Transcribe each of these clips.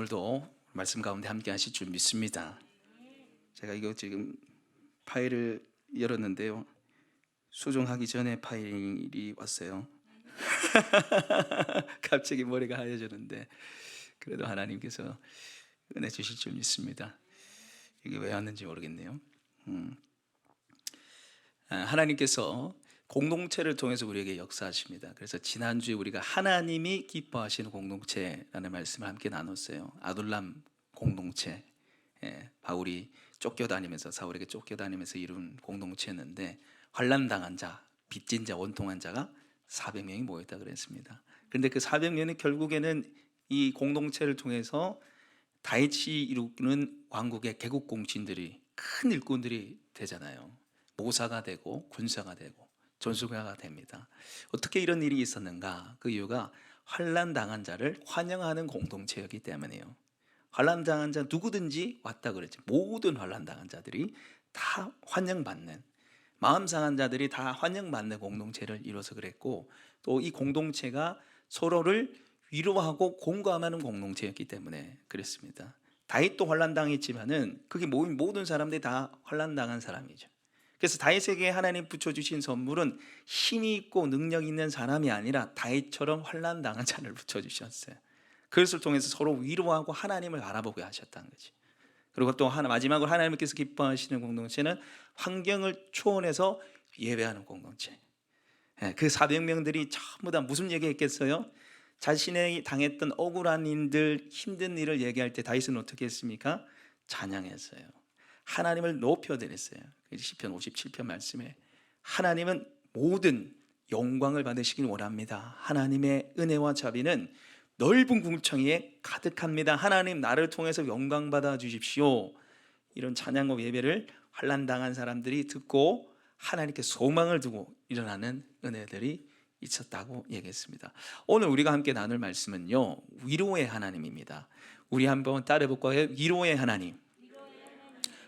오늘도 말씀 가운데 함께 하실 줄 믿습니다. 제가 이거 지금 파일을 열었는데요, 수정하기 전에 파일이 왔어요. 갑자기 머리가 하얘졌는데 그래도 하나님께서 은혜 주실 줄 믿습니다. 이게 왜 왔는지 모르겠네요. 하나님께서 공동체를 통해서 우리에게 역사하십니다. 그래서 지난주에 우리가 하나님이 기뻐하시는 공동체라는 말씀을 함께 나눴어요. 아둘람 공동체, 바울이 쫓겨다니면서, 사울에게 쫓겨다니면서 이룬 공동체였는데, 환난당한 자, 빚진 자, 원통한 자가 400명이 모였다 그랬습니다. 그런데 그 400명이 결국에는 이 공동체를 통해서 다윗이 이루는 왕국의 개국 공신들이, 큰 일꾼들이 되잖아요. 모사가 되고 군사가 되고 전술가가 됩니다. 어떻게 이런 일이 있었는가? 그 이유가 환난 당한 자를 환영하는 공동체였기 때문이에요. 환난 당한 자 누구든지 왔다 그랬지. 모든 환난 당한 자들이 다 환영받는, 마음 상한 자들이 다 환영받는 공동체를 이뤄서 그랬고, 또 이 공동체가 서로를 위로하고 공감하는 공동체였기 때문에 그랬습니다. 다윗도 환난 당했지만은 그게 모인 모든 사람들이 다 환난 당한 사람이죠. 그래서 다윗에게 하나님 붙여주신 선물은 힘이 있고 능력 있는 사람이 아니라 다윗처럼 환난 당한 자를 붙여주셨어요. 그것을 통해서 서로 위로하고 하나님을 바라보게 하셨다는 거지. 그리고 또 마지막으로 하나님께서 기뻐하시는 공동체는 환경을 초월해서 예배하는 공동체. 그 400명들이 전부 다 무슨 얘기했겠어요? 자신이 당했던 억울한 일들, 힘든 일을 얘기할 때 다윗은 어떻게 했습니까? 찬양했어요. 하나님을 높여드렸어요. 시편 57편 말씀에 하나님은 모든 영광을 받으시길 원합니다. 하나님의 은혜와 자비는 넓은 궁창에 가득합니다. 하나님, 나를 통해서 영광 받아 주십시오. 이런 찬양과 예배를 환난당한 사람들이 듣고 하나님께 소망을 두고 일어나는 은혜들이 있었다고 얘기했습니다. 오늘 우리가 함께 나눌 말씀은요, 위로의 하나님입니다. 우리 한번 따라해 볼까요? 위로의 하나님.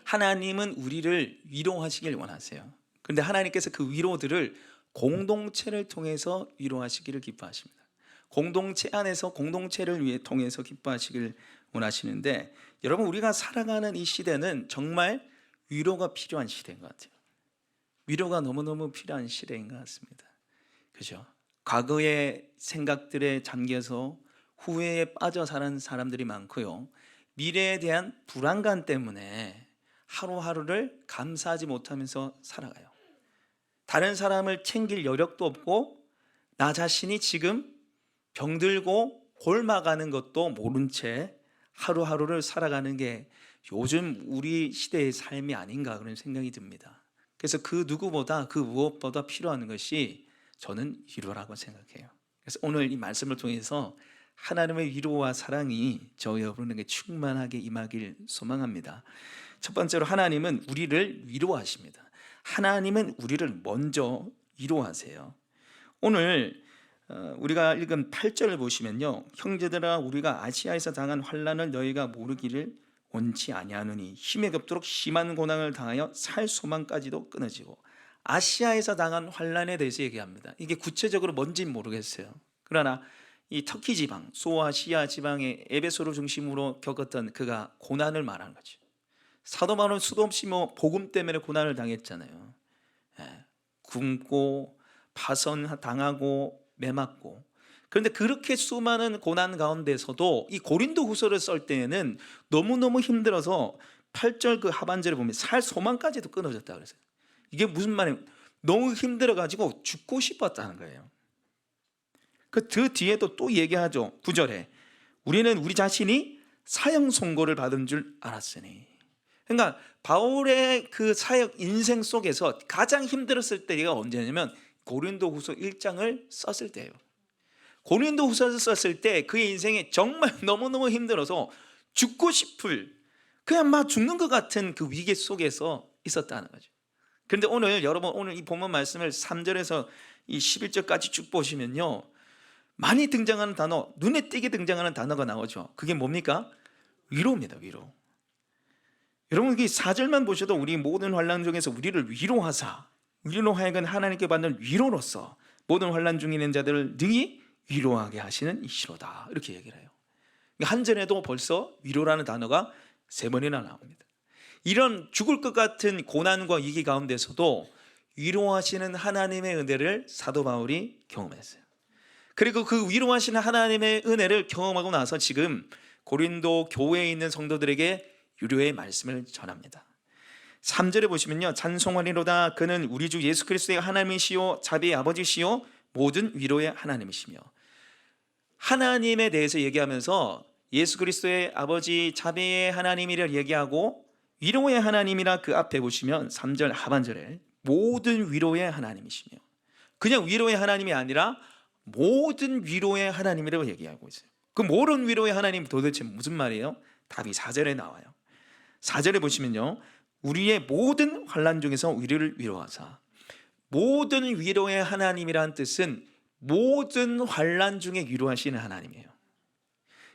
하나님은 우리를 위로하시길 원하세요. 그런데 하나님께서 그 위로들을 공동체를 통해서 위로하시기를 기뻐하십니다. 공동체 안에서 공동체를 통해서 기뻐하시길 원하시는데, 여러분, 우리가 살아가는 이 시대는 정말 위로가 필요한 시대인 것 같아요. 위로가 너무너무 필요한 시대인 것 같습니다. 그죠? 과거의 생각들에 잠겨서 후회에 빠져 사는 사람들이 많고요, 미래에 대한 불안감 때문에 하루하루를 감사하지 못하면서 살아가요. 다른 사람을 챙길 여력도 없고 나 자신이 지금 병들고 곪아가는 것도 모른 채 하루하루를 살아가는 게 요즘 우리 시대의 삶이 아닌가, 그런 생각이 듭니다. 그래서 그 누구보다, 그 무엇보다 필요한 것이 저는 위로라고 생각해요. 그래서 오늘 이 말씀을 통해서 하나님의 위로와 사랑이 저 여러분에게 충만하게 임하길 소망합니다. 첫 번째로, 하나님은 우리를 위로하십니다. 하나님은 우리를 먼저 위로하세요. 오늘 우리가 읽은 8절을 보시면요, 형제들아, 우리가 아시아에서 당한 환난을 너희가 모르기를 원치 아니하노니 힘에 겹도록 심한 고난을 당하여 살 소망까지도 끊어지고. 아시아에서 당한 환난에 대해서 얘기합니다. 이게 구체적으로 뭔지는 모르겠어요. 그러나 이 터키 지방, 소아시아 지방의 에베소를 중심으로 겪었던 그가 고난을 말하는 거죠. 사도 바울은 수도 없이 복음 때문에 고난을 당했잖아요. 굶고 파선당하고 매맞고. 그런데 그렇게 수많은 고난 가운데서도 이 고린도 후서를 쓸 때에는 너무너무 힘들어서 8절 그 하반절에 보면 살 소망까지도 끊어졌다 그랬어요. 이게 무슨 말이에요? 너무 힘들어가지고 죽고 싶었다는 거예요. 그 뒤에도 또 얘기하죠. 9절에 우리는 우리 자신이 사형 선고를 받은 줄 알았으니. 그러니까 바울의 그 사역 인생 속에서 가장 힘들었을 때가 언제냐면 고린도후서 1장을 썼을 때예요. 고린도후서를 썼을 때 그의 인생이 정말 너무너무 힘들어서 죽고 싶을, 그냥 막 죽는 것 같은 그 위기 속에서 있었다는 거죠. 그런데 오늘 여러분, 오늘 이 본문 말씀을 3절에서 이 11절까지 쭉 보시면요, 많이 등장하는 단어, 눈에 띄게 등장하는 단어가 나오죠. 그게 뭡니까? 위로입니다. 위로. 여러분, 이 4절만 보셔도 우리 모든 환난 중에서 우리를 위로하사, 우리로 하여금 하나님께 받는 위로로서 모든 환난 중에 있는 자들을 능히 위로하게 하시는 이시로다, 이렇게 얘기를 해요. 한 절에도 벌써 위로라는 단어가 3번이나 나옵니다. 이런 죽을 것 같은 고난과 위기 가운데서도 위로하시는 하나님의 은혜를 사도 바울이 경험했어요. 그리고 그 위로하시는 하나님의 은혜를 경험하고 나서 지금 고린도 교회에 있는 성도들에게 위로의 말씀을 전합니다. 3절에 보시면요, 찬송하리로다 그는 우리 주 예수 그리스도의 하나님이시요 자비의 아버지시요 모든 위로의 하나님이시며. 하나님에 대해서 얘기하면서 예수 그리스도의 아버지 자비의 하나님이라 얘기하고 위로의 하나님이라 그 앞에 보시면 3절 하반절에 모든 위로의 하나님이시며, 그냥 위로의 하나님이 아니라 모든 위로의 하나님이라고 얘기하고 있어요. 그 모든 위로의 하나님 도대체 무슨 말이에요? 답이 4절에 나와요. 4절에 보시면요, 우리의 모든 환난 중에서 우리를 위로하사. 모든 위로의 하나님이라는 뜻은 모든 환난 중에 위로하시는 하나님이에요.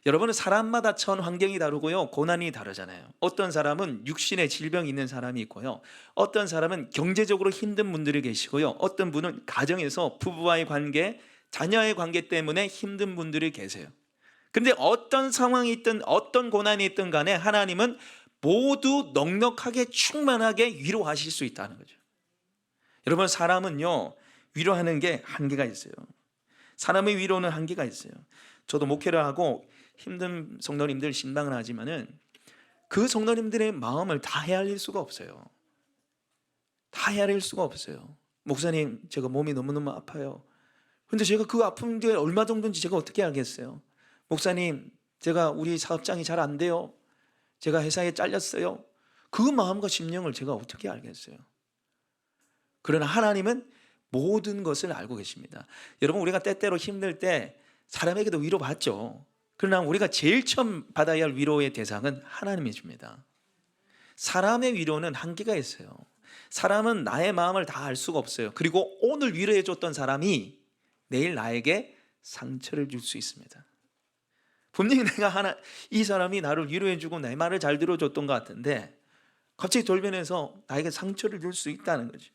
여러분은 사람마다 처한 환경이 다르고요, 고난이 다르잖아요. 어떤 사람은 육신의 질병이 있는 사람이 있고요, 어떤 사람은 경제적으로 힘든 분들이 계시고요, 어떤 분은 가정에서 부부와의 관계, 자녀의 관계 때문에 힘든 분들이 계세요. 그런데 어떤 상황이 있든 어떤 고난이 있든 간에 하나님은 모두 넉넉하게 충만하게 위로하실 수 있다는 거죠. 여러분, 사람은요, 위로하는 게 한계가 있어요. 사람의 위로는 한계가 있어요. 저도 목회를 하고 힘든 성도님들 신방을 하지만은 그 성도님들의 마음을 다 헤아릴 수가 없어요. 다 헤아릴 수가 없어요. 목사님, 제가 몸이 너무너무 아파요. 근데 제가 그 아픈 게 얼마 정도인지 제가 어떻게 알겠어요? 목사님, 제가 우리 사업장이 잘 안 돼요. 제가 회사에 잘렸어요. 그 마음과 심령을 제가 어떻게 알겠어요? 그러나 하나님은 모든 것을 알고 계십니다. 여러분, 우리가 때때로 힘들 때 사람에게도 위로받죠. 그러나 우리가 제일 처음 받아야 할 위로의 대상은 하나님이 줍니다. 사람의 위로는 한계가 있어요. 사람은 나의 마음을 다 알 수가 없어요. 그리고 오늘 위로해 줬던 사람이 내일 나에게 상처를 줄 수 있습니다. 분명히 내가 이 사람이 나를 위로해 주고 내 말을 잘 들어줬던 것 같은데 갑자기 돌변해서 나에게 상처를 줄 수 있다는 거죠.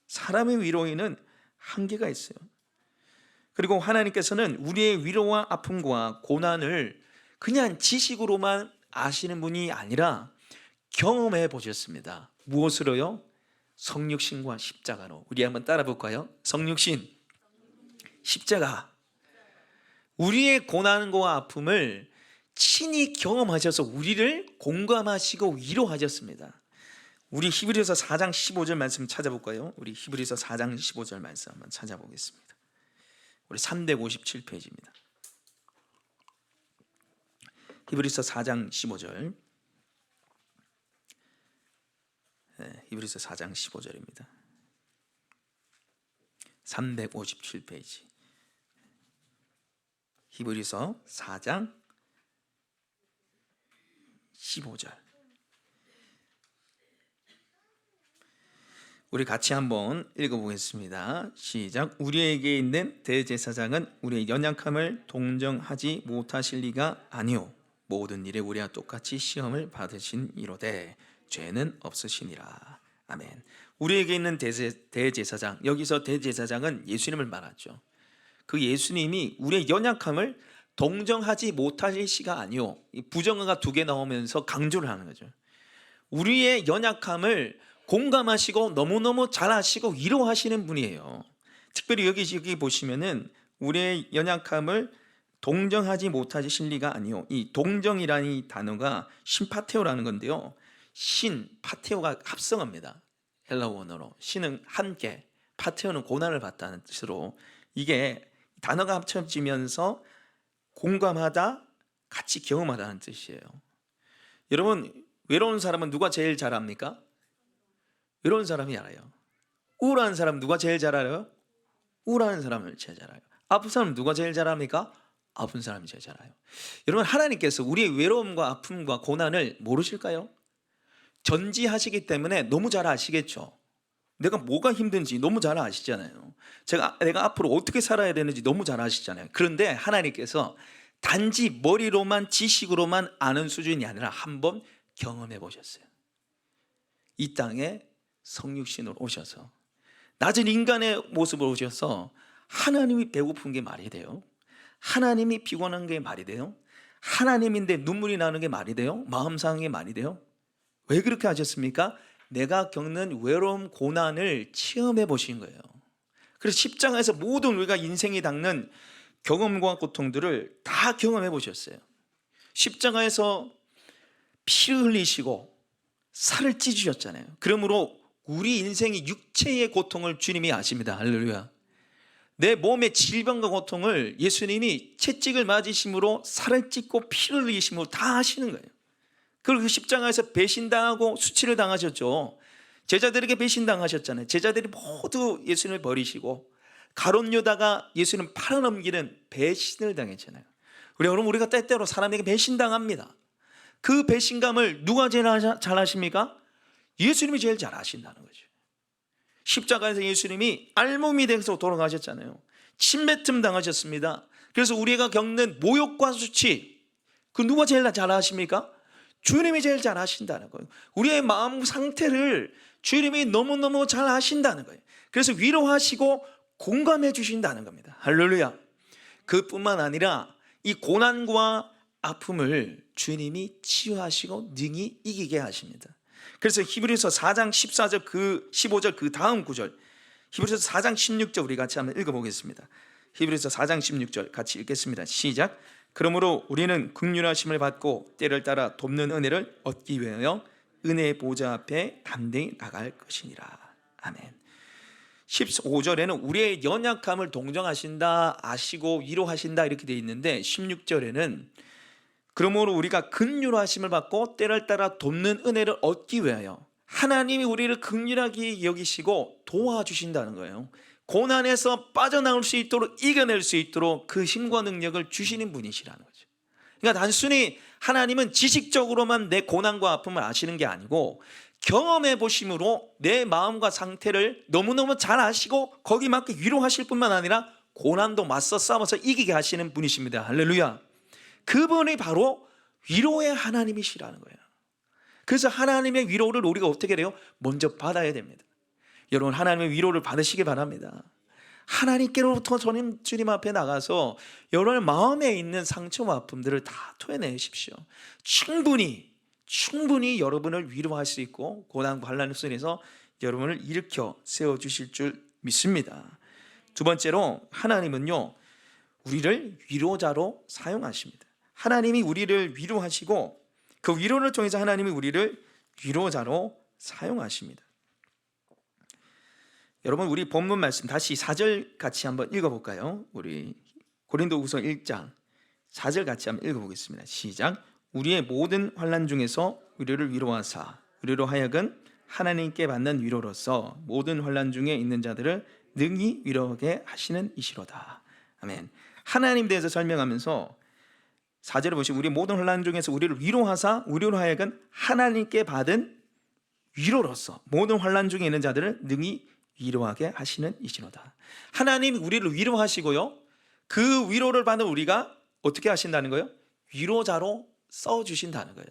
사람의 위로에는 한계가 있어요. 그리고 하나님께서는 우리의 위로와 아픔과 고난을 그냥 지식으로만 아시는 분이 아니라 경험해 보셨습니다. 무엇으로요? 성육신과 십자가로. 우리 한번 따라 볼까요? 성육신, 십자가. 우리의 고난과 아픔을 친히 경험하셔서 우리를 공감하시고 위로하셨습니다. 우리 히브리서 4장 15절 말씀 찾아볼까요? 우리 히브리서 4장 15절 말씀 한번 찾아보겠습니다. 우리 357페이지입니다. 히브리서 4장 15절. 히브리서 4장 15절입니다. 357페이지. 히브리서 4장 15절. 우리 같이 한번 읽어보겠습니다. 시작. 우리에게 있는 대제사장은 우리의 연약함을 동정하지 못하실 리가 아니오. 모든 일에 우리와 똑같이 시험을 받으신 이로되 죄는 없으시니라. 아멘. 우리에게 있는 대제사장, 여기서 대제사장은 예수님을 말하죠. 그 예수님이 우리의 연약함을 동정하지 못하실 시가 아니오. 부정어가 2개 나오면서 강조를 하는 거죠. 우리의 연약함을 공감하시고 너무너무 잘 아시고 위로하시는 분이에요. 특별히 여기 보시면은 우리의 연약함을 동정하지 못하실 리가 아니오. 이 동정이라는 이 단어가 신파테오라는 건데요, 신, 파테오가 합성어입니다. 헬라어 원어로. 신은 함께, 파테오는 고난을 받다는 뜻으로 이게 단어가 합쳐지면서 공감하다, 같이 경험하다는 뜻이에요. 여러분, 외로운 사람은 누가 제일 잘 압니까? 외로운 사람이 알아요. 우울한 사람 누가 제일 잘 알아요? 우울한 사람을 제일 잘 알아요. 아픈 사람 누가 제일 잘 압니까? 아픈 사람이 제일 잘 알아요. 여러분, 하나님께서 우리의 외로움과 아픔과 고난을 모르실까요? 전지하시기 때문에 너무 잘 아시겠죠. 내가 뭐가 힘든지 너무 잘 아시잖아요. 내가 앞으로 어떻게 살아야 되는지 너무 잘 아시잖아요. 그런데 하나님께서 단지 머리로만, 지식으로만 아는 수준이 아니라 한번 경험해 보셨어요. 이 땅에 성육신으로 오셔서 낮은 인간의 모습으로 오셔서 하나님이 배고픈 게 말이 돼요? 하나님이 피곤한 게 말이 돼요? 하나님인데 눈물이 나는 게 말이 돼요? 마음 상한 게 말이 돼요? 왜 그렇게 하셨습니까? 내가 겪는 외로움, 고난을 체험해 보신 거예요. 그래서 십자가에서 모든 우리가 인생이 닦는 경험과 고통들을 다 경험해 보셨어요. 십자가에서 피를 흘리시고 살을 찢으셨잖아요. 그러므로 우리 인생의 육체의 고통을 주님이 아십니다. 할렐루야. 내 몸의 질병과 고통을 예수님이 채찍을 맞으심으로 살을 찢고 피를 흘리심으로 다 하시는 거예요. 그리고 그 십자가에서 배신당하고 수치를 당하셨죠. 제자들에게 배신당하셨잖아요. 제자들이 모두 예수님을 버리시고 가룟 유다가 예수님 팔아넘기는 배신을 당했잖아요. 여러분, 우리가 때때로 사람에게 배신당합니다. 그 배신감을 누가 제일 잘 하십니까? 예수님이 제일 잘 하신다는 거죠. 십자가에서 예수님이 알몸이 돼서 돌아가셨잖아요. 침뱉음 당하셨습니다. 그래서 우리가 겪는 모욕과 수치, 그 누가 제일 잘 하십니까? 주님이 제일 잘 하신다는 거예요. 우리의 마음 상태를 주님이 너무너무 잘 하신다는 거예요. 그래서 위로하시고 공감해 주신다는 겁니다. 할렐루야. 그뿐만 아니라 이 고난과 아픔을 주님이 치유하시고 능히 이기게 하십니다. 그래서 히브리서 4장 14절 15절 그 다음 구절, 히브리서 4장 16절 우리 같이 한번 읽어보겠습니다. 히브리서 4장 16절 같이 읽겠습니다. 시작. 그러므로 우리는 긍휼하심을 받고 때를 따라 돕는 은혜를 얻기 위하여 은혜의 보좌 앞에 담대히 나갈 것이니라. 아멘. 15절에는 우리의 연약함을 동정하신다, 아시고 위로하신다 이렇게 되어 있는데 16절에는 그러므로 우리가 긍휼하심을 받고 때를 따라 돕는 은혜를 얻기 위하여 하나님이 우리를 긍휼하게 여기시고 도와주신다는 거예요. 고난에서 빠져나올 수 있도록 이겨낼 수 있도록 그 힘과 능력을 주시는 분이시라는 거죠. 그러니까 단순히 하나님은 지식적으로만 내 고난과 아픔을 아시는 게 아니고 경험해 보심으로 내 마음과 상태를 너무너무 잘 아시고 거기 맞게 위로하실 뿐만 아니라 고난도 맞서 싸워서 이기게 하시는 분이십니다. 할렐루야. 그분이 바로 위로의 하나님이시라는 거예요. 그래서 하나님의 위로를 우리가 어떻게 해요? 먼저 받아야 됩니다. 여러분, 하나님의 위로를 받으시기 바랍니다. 하나님께로부터 주님 앞에 나가서 여러분의 마음에 있는 상처와 아픔들을 다 토해내십시오. 충분히 여러분을 위로할 수 있고 고난과 환난 속에서 여러분을 일으켜 세워주실 줄 믿습니다. 두 번째로 하나님은요, 우리를 위로자로 사용하십니다. 하나님이 우리를 위로하시고 그 위로를 통해서 하나님이 우리를 위로자로 사용하십니다. 여러분, 우리 본문 말씀 다시 4절 같이 한번 읽어볼까요? 우리 고린도후서 1장 4절 같이 한번 읽어보겠습니다. 시작. 우리의 모든 환난 중에서 우리를 위로하사 우리로 하여금 하나님께 받는 위로로서 모든 환난 중에 있는 자들을 능히 위로하게 하시는 이시로다. 아멘. 하나님 대해서 설명하면서 4절을 보시면 우리 모든 환난 중에서 우리를 위로하사 우리로 하여금 하나님께 받은 위로로서 모든 환난 중에 있는 자들을 능히 위로하게 하시는 이시로다. 하나님이 우리를 위로하시고요, 그 위로를 받는 우리가 어떻게 하신다는 거예요? 위로자로 써주신다는 거예요.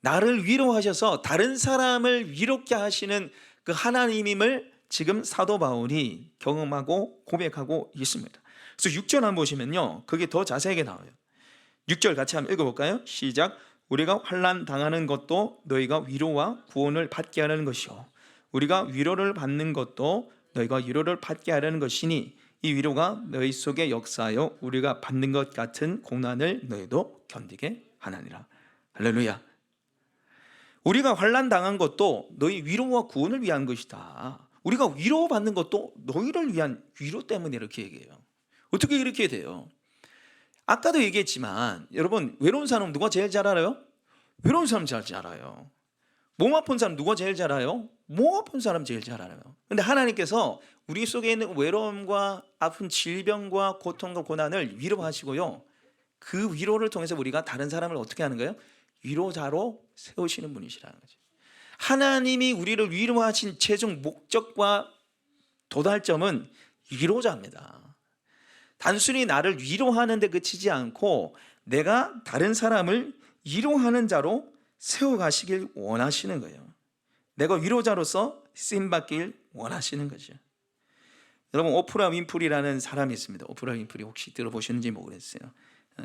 나를 위로하셔서 다른 사람을 위롭게 하시는 그 하나님임을 지금 사도 바울이 경험하고 고백하고 있습니다. 그래서 6절 한번 보시면요, 그게 더 자세하게 나와요. 6절 같이 한번 읽어볼까요? 시작. 우리가 환난 당하는 것도 너희가 위로와 구원을 받게 하려는 것이요 우리가 위로를 받는 것도 너희가 위로를 받게 하려는 것이니 이 위로가 너희 속에 역사하여 우리가 받는 것 같은 고난을 너희도 견디게 하나니라. 할렐루야. 우리가 환난 당한 것도 너희 위로와 구원을 위한 것이다. 우리가 위로받는 것도 너희를 위한 위로 때문에 이렇게 얘기해요. 어떻게 이렇게 돼요? 아까도 얘기했지만 여러분, 외로운 사람 누가 제일 잘 알아요? 외로운 사람 잘 알아요. 몸 아픈 사람 누가 제일 잘 알아요? 몸 아픈 사람 제일 잘 알아요. 근데 하나님께서 우리 속에 있는 외로움과 아픈 질병과 고통과 고난을 위로하시고요, 그 위로를 통해서 우리가 다른 사람을 어떻게 하는 거예요? 위로자로 세우시는 분이시라는 거죠. 하나님이 우리를 위로하신 최종 목적과 도달점은 위로자입니다. 단순히 나를 위로하는 데 그치지 않고 내가 다른 사람을 위로하는 자로 세워가시길 원하시는 거예요. 내가 위로자로서 쓰임받길 원하시는 거죠. 여러분, 오프라 윈프리라는 사람이 있습니다. 오프라 윈프리 혹시 들어보셨는지 모르겠어요.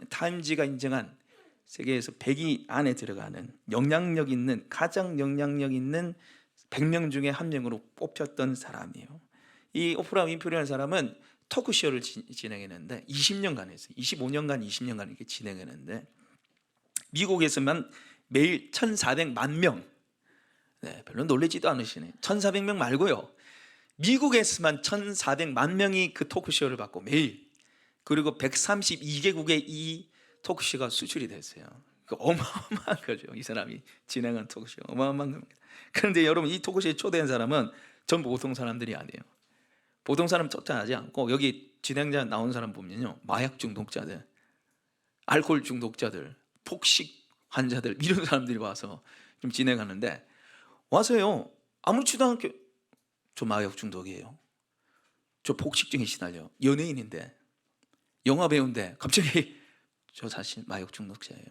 타임지가 인정한 세계에서 100위 안에 들어가는 영향력 있는, 가장 영향력 있는 100명 중에 한 명으로 뽑혔던 사람이에요. 이 오프라 윈프리라는 사람은 토크쇼를 진행했는데 20년간 했어요. 25년간 20년간 이렇게 진행했는데 미국에서만 매일 1,400만 명, 별로 놀라지도 않으시네. 1,400명 말고요, 미국에서만 1,400만 명이 그 토크쇼를 받고 매일, 그리고 132개국에 이 토크쇼가 수출이 됐어요. 그 어마어마한 거죠. 이 사람이 진행한 토크쇼 어마어마한 겁니다. 그런데 여러분, 이 토크쇼에 초대한 사람은 전부 보통 사람들이 아니에요. 보통 사람 초대하지 않고 여기 진행자 나온 사람 보면요, 마약 중독자들, 알코올 중독자들, 폭식 환자들, 이런 사람들이 와서 좀 진행하는데, 와서요 아무렇지도 않게 저 마약 중독이에요, 저 폭식증에 시달려, 연예인인데 영화 배우인데 갑자기 저 사실 마약 중독자예요,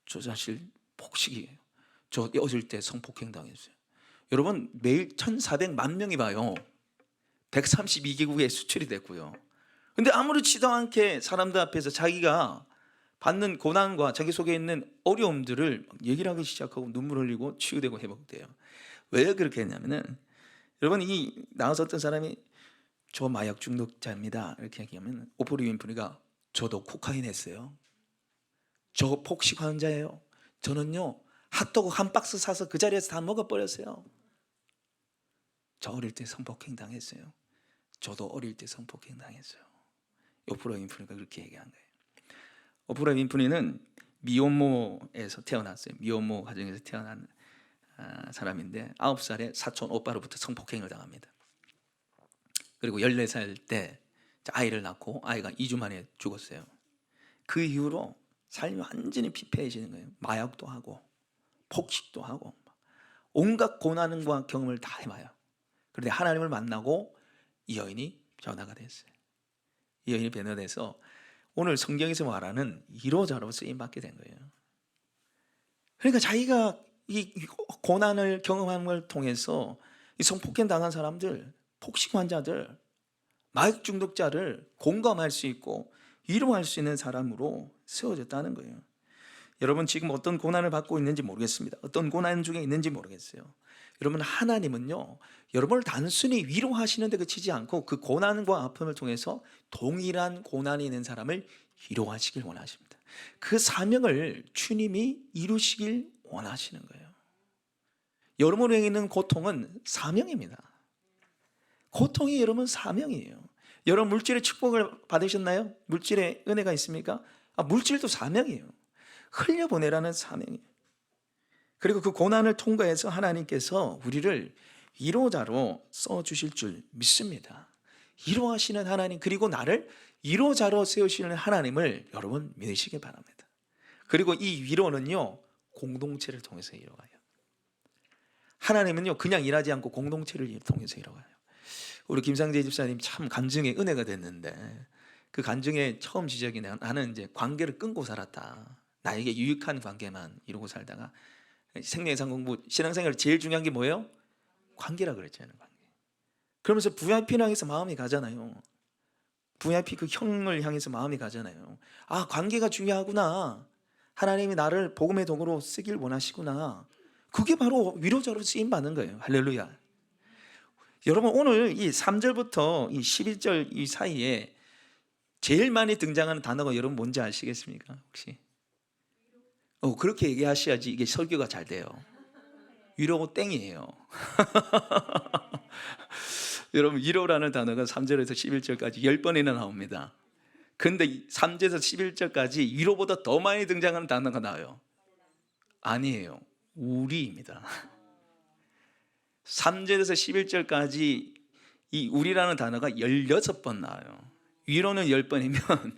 저 사실 폭식이에요, 저 어릴 때 성폭행 당했어요. 여러분, 매일 1,400만 명이 봐요. 132개국에 수출이 됐고요. 근데 아무렇지도 않게 사람들 앞에서 자기가 받는 고난과 자기 속에 있는 어려움들을 얘기를 하기 시작하고 눈물 흘리고 치유되고 회복돼요. 왜 그렇게 했냐면은, 여러분, 이 나와서 어떤 사람이 저 마약 중독자입니다 이렇게 얘기하면 오프라 윈프리가 저도 코카인 했어요, 저 폭식 환자예요, 저는요 핫도그 한 박스 사서 그 자리에서 다 먹어버렸어요, 저 어릴 때 성폭행 당했어요, 저도 어릴 때 성폭행 당했어요. 오프라 윈프리가 그렇게 얘기한 거예요. 오프라 윈프리는 미혼모에서 태어났어요. 미혼모 가정에서 태어난 사람인데 9살에 사촌 오빠로부터 성폭행을 당합니다. 그리고 14살 때 아이를 낳고 아이가 2주 만에 죽었어요. 그 이후로 삶이 완전히 피폐해지는 거예요. 마약도 하고 폭식도 하고 온갖 고난과 경험을 다 해봐요. 그런데 하나님을 만나고 이 여인이 변화가 됐어요. 이 여인이 변화돼서 오늘 성경에서 말하는 1호자로 쓰임받게 된 거예요. 그러니까 자기가 이 고난을 경험한 걸 통해서 이 성폭행 당한 사람들, 폭식 환자들, 마약 중독자를 공감할 수 있고 위로할 수 있는 사람으로 세워졌다는 거예요. 여러분, 지금 어떤 고난을 받고 있는지 모르겠습니다. 어떤 고난 중에 있는지 모르겠어요. 여러분, 하나님은요 여러분을 단순히 위로하시는 데 그치지 않고 그 고난과 아픔을 통해서 동일한 고난이 있는 사람을 위로하시길 원하십니다. 그 사명을 주님이 이루시길 원하시는 거예요. 여러분에게 있는 고통은 사명입니다. 고통이 여러분 사명이에요. 여러분, 물질의 축복을 받으셨나요? 물질의 은혜가 있습니까? 물질도 사명이에요. 흘려보내라는 사명이에요. 그리고 그 고난을 통과해서 하나님께서 우리를 위로자로 써주실 줄 믿습니다. 위로하시는 하나님, 그리고 나를 위로자로 세우시는 하나님을 여러분 믿으시기 바랍니다. 그리고 이 위로는요 공동체를 통해서 이루어가요. 하나님은요 그냥 일하지 않고 공동체를 통해서 이루어가요. 우리 김상재 집사님 참 간증의 은혜가 됐는데, 그 간증의 처음 지적이 나는 이제 관계를 끊고 살았다, 나에게 유익한 관계만 이루고 살다가 생명상 공부 신앙생활 제일 중요한 게 뭐예요? 관계라 그랬잖아요. 관계. 그러면서 VIP를 향해서 마음이 가잖아요. VIP 그 형을 향해서 마음이 가잖아요. 관계가 중요하구나, 하나님이 나를 복음의 도구로 쓰길 원하시구나. 그게 바로 위로자로 쓰임받는 거예요. 할렐루야. 여러분, 오늘 이 3절부터 이 11절 이 사이에 제일 많이 등장하는 단어가 여러분 뭔지 아시겠습니까? 혹시? 그렇게 얘기하셔야지 이게 설교가 잘 돼요. 위로고 땡이에요. 여러분, 위로라는 단어가 3절에서 11절까지 10번이나 나옵니다. 근데 3절에서 11절까지 위로보다 더 많이 등장하는 단어가 나와요. 아니에요. 우리입니다. 3절에서 11절까지 이 우리라는 단어가 16번 나와요. 위로는 10번이면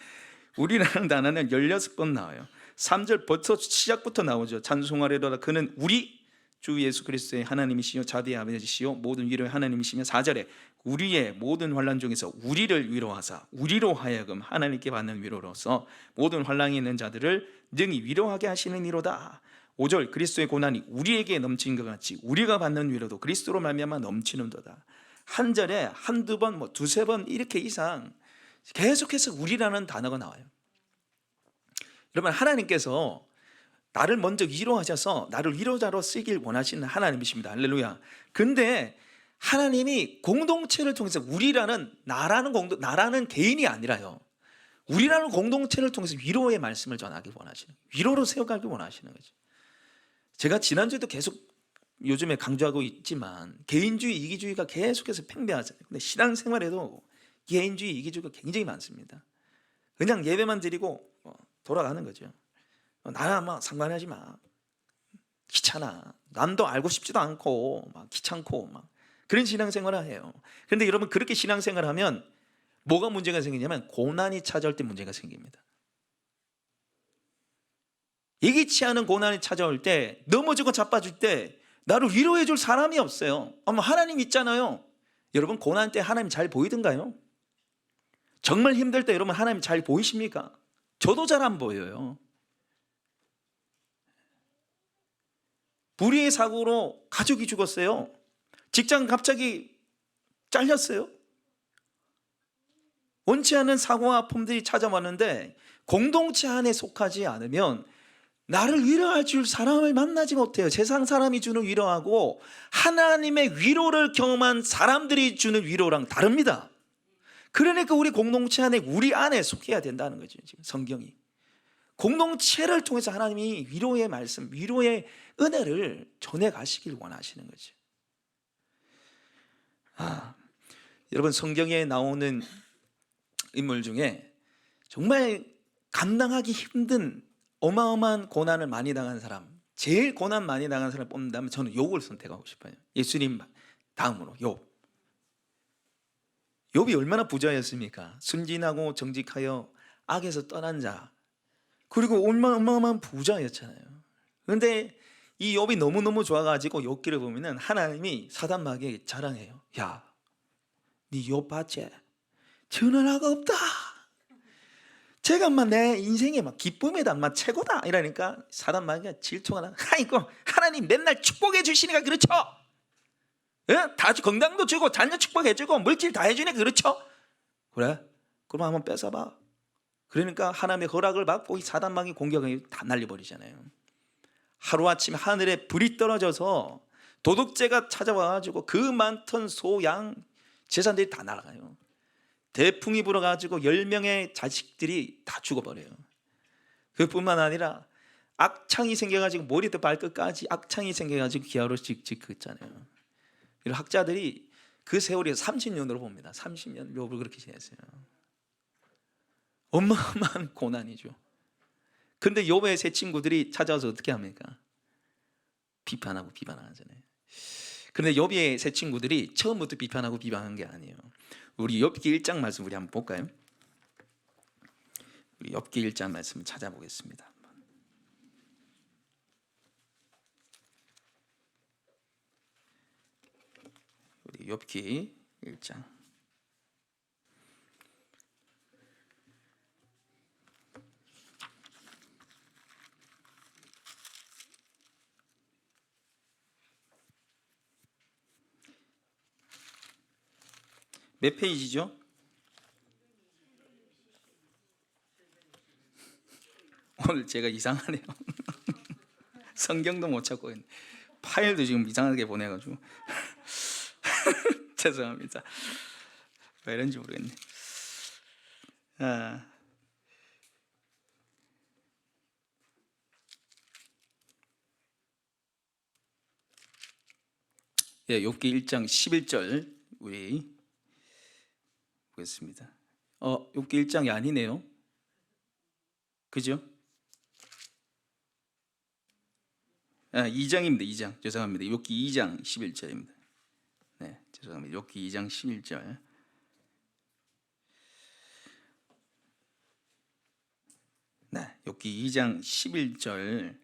우리라는 단어는 16번 나와요. 3절부터 시작부터 나오죠. 찬송하리로다 그는 우리 주 예수 그리스도의 하나님이시요 자비의 아버지시요 모든 위로의 하나님이시며, 4절에 우리의 모든 환난 중에서 우리를 위로하사 우리로 하여금 하나님께 받는 위로로서 모든 환난이 있는 자들을 능히 위로하게 하시는 이로다. 5절 그리스도의 고난이 우리에게 넘친 것 같이 우리가 받는 위로도 그리스도로 말미암아 넘치는도다. 한 절에 한두 번, 두세 번 이렇게 이상 계속해서 우리라는 단어가 나와요. 여러분, 하나님께서 나를 먼저 위로하셔서 나를 위로자로 쓰길 원하시는 하나님이십니다. 할렐루야. 근데 하나님이 공동체를 통해서 우리라는 나라는 개인이 아니라요, 우리라는 공동체를 통해서 위로의 말씀을 전하길 원하시는, 위로로 세워가길 원하시는 거죠. 제가 지난주에도 계속 요즘에 강조하고 있지만 개인주의, 이기주의가 계속해서 팽배하잖아요. 근데 신앙생활에도 개인주의, 이기주의가 굉장히 많습니다. 그냥 예배만 드리고 돌아가는 거죠. 나랑 막 상관하지 마, 귀찮아, 남도 알고 싶지도 않고 막 귀찮고 막 그런 신앙생활을 해요. 그런데 여러분, 그렇게 신앙생활을 하면 뭐가 문제가 생기냐면 고난이 찾아올 때 문제가 생깁니다. 예기치 않은 고난이 찾아올 때, 넘어지고 자빠질 때 나를 위로해 줄 사람이 없어요. 아마 하나님 있잖아요. 여러분, 고난 때 하나님 잘 보이던가요? 정말 힘들 때 여러분, 하나님 잘 보이십니까? 저도 잘 안 보여요. 불의의 사고로 가족이 죽었어요. 직장 갑자기 잘렸어요. 원치 않은 사고와 아픔들이 찾아왔는데 공동체 안에 속하지 않으면 나를 위로해 줄 사람을 만나지 못해요. 세상 사람이 주는 위로하고 하나님의 위로를 경험한 사람들이 주는 위로랑 다릅니다. 그러니까 우리 공동체 안에, 우리 안에 속해야 된다는 거죠. 지금 성경이 공동체를 통해서 하나님이 위로의 말씀, 위로의 은혜를 전해 가시길 원하시는 거죠. 여러분, 성경에 나오는 인물 중에 정말 감당하기 힘든 어마어마한 고난을 많이 당한 사람, 제일 고난 많이 당한 사람을 뽑는다면 저는 욥을 선택하고 싶어요. 예수님 다음으로 욥이 얼마나 부자였습니까? 순진하고 정직하여 악에서 떠난 자, 그리고 어마어마한 부자였잖아요. 그런데 이 욥이 너무너무 좋아가지고 욥기를 보면은 하나님이 사단 마귀에게 자랑해요. 야, 네 욥 봤지? 저는 악가 없다. 제가 막 내 인생의 막 기쁨에다 막 최고다 이러니까 사단 마귀가 질투가 나. 아이고, 하나님 맨날 축복해 주시니까 그렇죠. 다 건강도 주고 자녀 축복해 주고 물질 다 해주니까 그렇죠. 그래? 그럼 한번 뺏어봐. 그러니까 하나님의 허락을 받고 이 사단 마귀 공격을 다 날려버리잖아요. 하루아침에 하늘에 불이 떨어져서 도둑죄가 찾아와가지고 그 많던 소, 양, 재산들이 다 날아가요. 대풍이 불어가지고 10명의 자식들이 다 죽어버려요. 그뿐만 아니라 악창이 생겨가지고 머리부터 발끝까지 악창이 생겨가지고 기아로 찍찍 긋잖아요. 학자들이 그 세월이 30년으로 봅니다. 30년 욥을 그렇게 지냈어요. 어마어마한 고난이죠. 근데 욥의 세 친구들이 찾아와서 어떻게 합니까? 비판하고 비판하잖아요. 그런데 욥의 세 친구들이 처음부터 비판하고 비판한 게 아니에요. 우리 욥기 1장 말씀 우리 한번 볼까요? 우리 욥기 1장 말씀 찾아보겠습니다. 우리 욥기 1장. 몇 페이지죠? 오늘 제가 이상하네요. 성경도 못 찾고 있네. 파일도 지금 이상하게 보내가지고 죄송합니다. 왜 이런지 모르겠네. 욥기 1장 11절 우리 보겠습니다. 욥기 1장이 아니네요. 그죠? 2장입니다. 2장. 죄송합니다. 욥기 2장 11절입니다. 네, 죄송합니다. 욥기 2장 11절. 네, 욥기 2장 11절,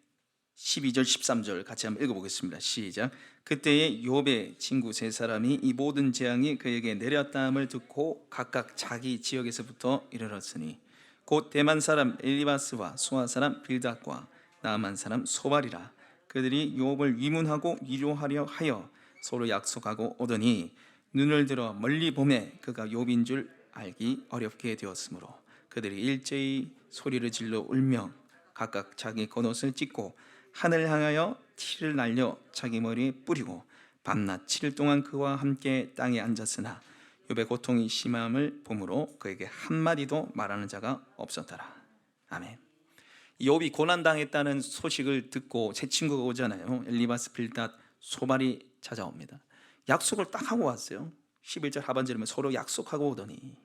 12절, 13절 같이 한번 읽어보겠습니다. 시작. 그때에 욥의 친구 세 사람이 이 모든 재앙이 그에게 내렸다함을 듣고 각각 자기 지역에서부터 이르렀으니 곧 대만 사람 엘리바스와 수아 사람 빌닷과 나아만 사람 소발이라. 그들이 욥을 위문하고 위로하려 하여 서로 약속하고 오더니 눈을 들어 멀리 보매 그가 욥인 줄 알기 어렵게 되었으므로 그들이 일제히 소리를 질러 울며 각각 자기 겉옷을 찢고 하늘 향하여 티를 날려 자기 머리에 뿌리고 밤낮 7일 동안 그와 함께 땅에 앉았으나 욥의 고통이 심함을 보므로 그에게 한마디도 말하는 자가 없었더라. 아멘. 욥이 고난당했다는 소식을 듣고 새 친구가 오잖아요. 엘리바스 빌닷 소발이 찾아옵니다. 약속을 딱 하고 왔어요. 11절 하반절이면 서로 약속하고 오더니,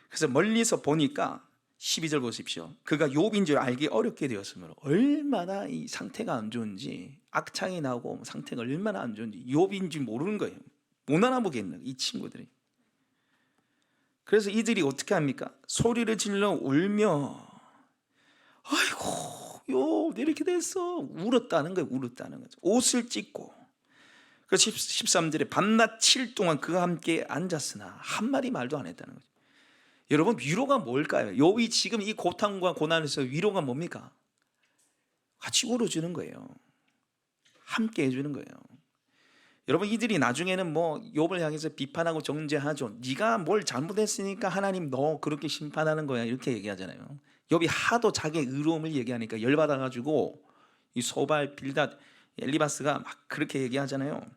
그래서 멀리서 보니까 12절 보십시오. 그가 욥인 줄 알기 어렵게 되었으므로, 얼마나 이 상태가 안 좋은지, 악창이 나고 상태가 얼마나 안 좋은지 욥인 줄 모르는 거예요. 못 알아보겠는 이 친구들이. 그래서 이들이 어떻게 합니까? 소리를 질러 울며, 아이고 욥 이렇게 됐어, 울었다는 거예요. 울었다는 거죠. 옷을 찢고. 그래서 13절에 밤낮 7일 동안 그와 함께 앉았으나 한마디 말도 안 했다는 거죠. 여러분, 위로가 뭘까요? 욥이 지금 이 고통과 고난에서 위로가 뭡니까? 같이 울어주는 거예요. 함께 해주는 거예요. 여러분, 이들이 나중에는 뭐 욥을 향해서 비판하고 정죄하죠. 네가 뭘 잘못했으니까 하나님 너 그렇게 심판하는 거야, 이렇게 얘기하잖아요. 욥이 하도 자기의 의로움을 얘기하니까 열받아가지고 이 소발, 빌닷, 엘리바스가 막 그렇게 얘기하잖아요.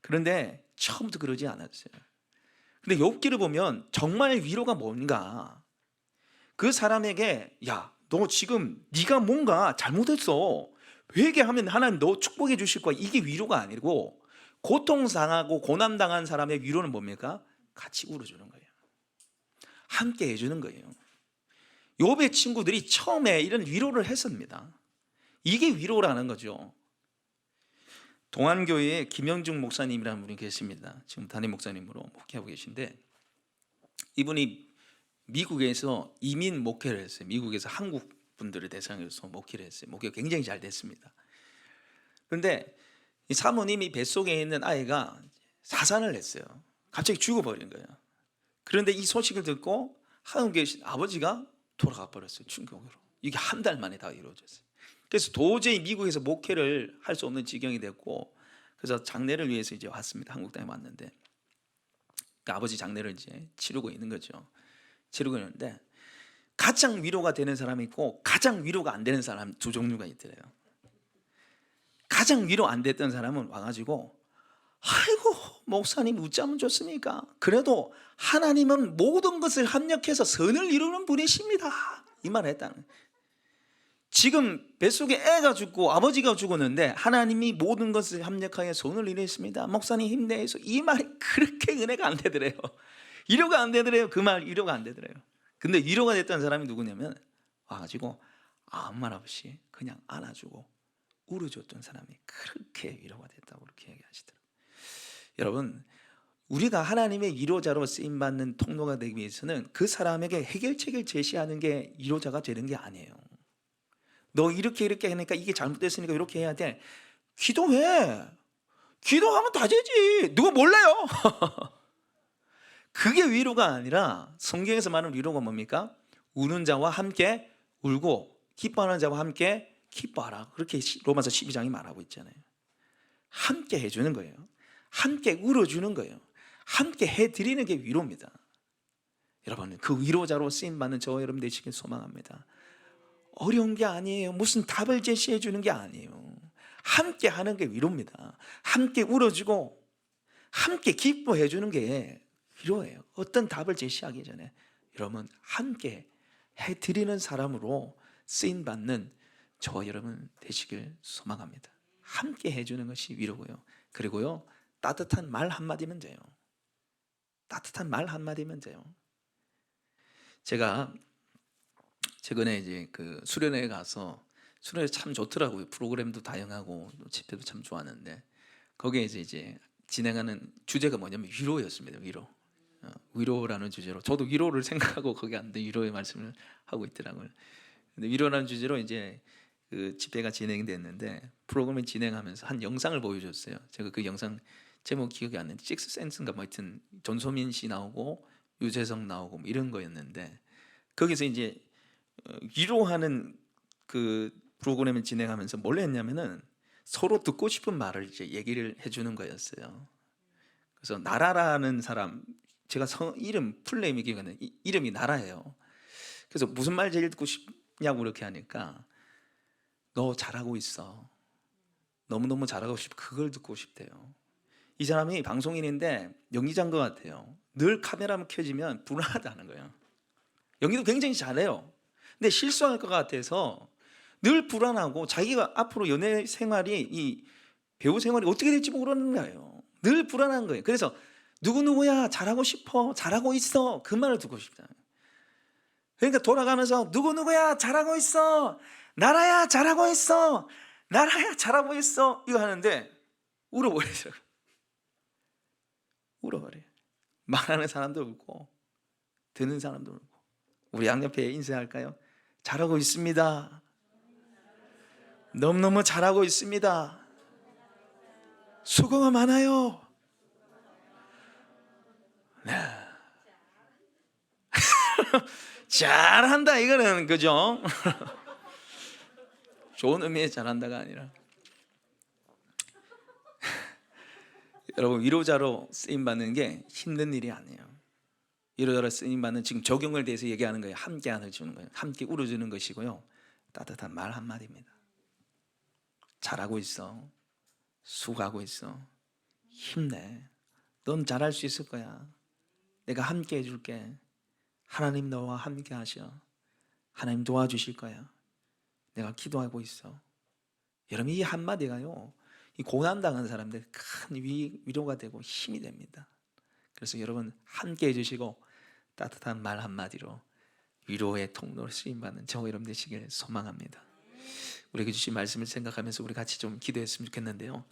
그런데 처음부터 그러지 않았어요. 근데 욥기를 보면 정말 위로가 뭔가, 그 사람에게 야, 너 지금 네가 뭔가 잘못했어, 회개하면 하나님 너 축복해 주실 거야, 이게 위로가 아니고, 고통당하고 고난당한 사람의 위로는 뭡니까? 같이 울어주는 거예요. 함께 해주는 거예요. 욥의 친구들이 처음에 이런 위로를 했습니다. 이게 위로라는 거죠. 동안교회에 김영중 목사님이라는 분이 계십니다. 지금 담임 목사님으로 목회하고 계신데, 이분이 미국에서 이민 목회를 했어요. 미국에서 한국 분들을 대상으로 목회를 했어요. 목회가 굉장히 잘 됐습니다. 그런데 이 사모님이 뱃속에 있는 아이가 사산을 했어요. 갑자기 죽어버린 거예요. 그런데 이 소식을 듣고 한국에 계신 아버지가 돌아가 버렸어요. 충격으로. 이게 한 달 만에 다 이루어졌어요. 그래서 도저히 미국에서 목회를 할 수 없는 지경이 됐고, 그래서 장례를 위해서 이제 왔습니다. 한국 땅에 왔는데, 그 아버지 장례를 이제 치르고 있는 거죠. 치르고 있는데, 가장 위로가 되는 사람이 있고 가장 위로가 안 되는 사람, 두 종류가 있더래요. 가장 위로 안 됐던 사람은 와가지고, 아이고 목사님 웃자면 좋습니까? 그래도 하나님은 모든 것을 합력해서 선을 이루는 분이십니다, 이 말을 했다는 거예요. 지금 뱃속에 애가 죽고 아버지가 죽었는데 하나님이 모든 것을 합력하여 선을 이루었습니다, 목사님 힘내서, 이 말이 그렇게 은혜가 안 되더래요. 위로가 안 되더래요. 그 말 위로가 안 되더래요. 근데 위로가 됐던 사람이 누구냐면, 와가지고 아무 말 없이 그냥 안아주고 울어줬던 사람이 그렇게 위로가 됐다고 그렇게 얘기하시더라고요. 여러분, 우리가 하나님의 위로자로 쓰임받는 통로가 되기 위해서는 그 사람에게 해결책을 제시하는 게 위로자가 되는 게 아니에요. 너 이렇게 하니까 이게 잘못됐으니까 이렇게 해야 돼. 기도해. 기도하면 다 되지. 누가 몰라요? 그게 위로가 아니라, 성경에서 말하는 위로가 뭡니까? 우는 자와 함께 울고 기뻐하는 자와 함께 기뻐하라, 그렇게 로마서 12장이 말하고 있잖아요. 함께 해주는 거예요. 함께 울어주는 거예요. 함께 해드리는 게 위로입니다. 여러분, 그 위로자로 쓰임받는 저 여러분 되시길 소망합니다. 어려운 게 아니에요. 무슨 답을 제시해 주는 게 아니에요. 함께 하는 게 위로입니다. 함께 울어주고 함께 기뻐해 주는 게 위로예요. 어떤 답을 제시하기 전에 여러분 함께 해드리는 사람으로 쓰임받는 저와 여러분 되시길 소망합니다. 함께 해주는 것이 위로고요. 그리고요, 따뜻한 말 한마디면 돼요. 따뜻한 말 한마디면 돼요. 제가 최근에 이제 그 수련회에 가서, 수련회 참 좋더라고요. 프로그램도 다양하고 집회도 참 좋았는데, 거기에 이제 진행하는 주제가 뭐냐면 위로였습니다. 위로라는 주제로, 저도 위로를 생각하고 거기 앉는데 위로의 말씀을 하고 있더라고요. 근데 위로라는 주제로 이제 그 집회가 진행됐는데, 프로그램을 진행하면서 한 영상을 보여줬어요. 제가 그 영상 제목 기억이 안 나는데, 식스센스인가 뭐 하여튼 전소민 씨 나오고 유재석 나오고 뭐 이런 거였는데, 거기서 이제 위로하는 그 프로그램을 진행하면서 뭘 했냐면은 서로 듣고 싶은 말을 이제 얘기를 해주는 거였어요. 그래서 나라라는 사람, 제가 이름 풀네임이 기억이 안 나요. 이름이 나라예요. 그래서 무슨 말 제일 듣고 싶냐고 그렇게 하니까 너 잘하고 있어. 너무너무 잘하고 싶어. 그걸 듣고 싶대요. 이 사람이 방송인인데 연기자인 것 같아요. 늘 카메라만 켜지면 불안하다는 거예요. 연기도 굉장히 잘해요. 근데 실수할 것 같아서 늘 불안하고 자기가 앞으로 연애 생활이 이 배우 생활이 어떻게 될지 모르는 거예요. 늘 불안한 거예요. 그래서 누구누구야 잘하고 싶어 잘하고 있어 그 말을 듣고 싶다. 그러니까 돌아가면서 누구누구야 잘하고 있어 나라야 잘하고 있어 나라야 잘하고 있어 이거 하는데 울어버리죠. 울어버려요. 말하는 사람도 울고 듣는 사람도 울고. 우리 양옆에 인사할까요? 잘하고 있습니다. 너무너무 잘하고 있습니다. 수고가 많아요. 네. 잘한다 이거는 그죠? 좋은 의미의 잘한다가 아니라 여러분 위로자로 쓰임 받는 게 힘든 일이 아니에요. 위로자로 쓰임 받는 지금 적용을 대해서 얘기하는 거예요. 함께 안아주는 거예요. 함께 울어주는 것이고요. 따뜻한 말 한마디입니다. 잘하고 있어. 수고하고 있어. 힘내. 넌 잘할 수 있을 거야. 내가 함께 해줄게. 하나님 너와 함께 하셔. 하나님 도와주실 거야. 내가 기도하고 있어. 여러분 이 한마디가요 이 고난당한 사람들 큰 위로가 되고 힘이 됩니다. 그래서 여러분 함께 해주시고 따뜻한 말 한마디로 위로의 통로를 쓰임받는 저와 여러분 되시길 소망합니다. 우리에게 주신 말씀을 생각하면서 우리 같이 좀 기도했으면 좋겠는데요.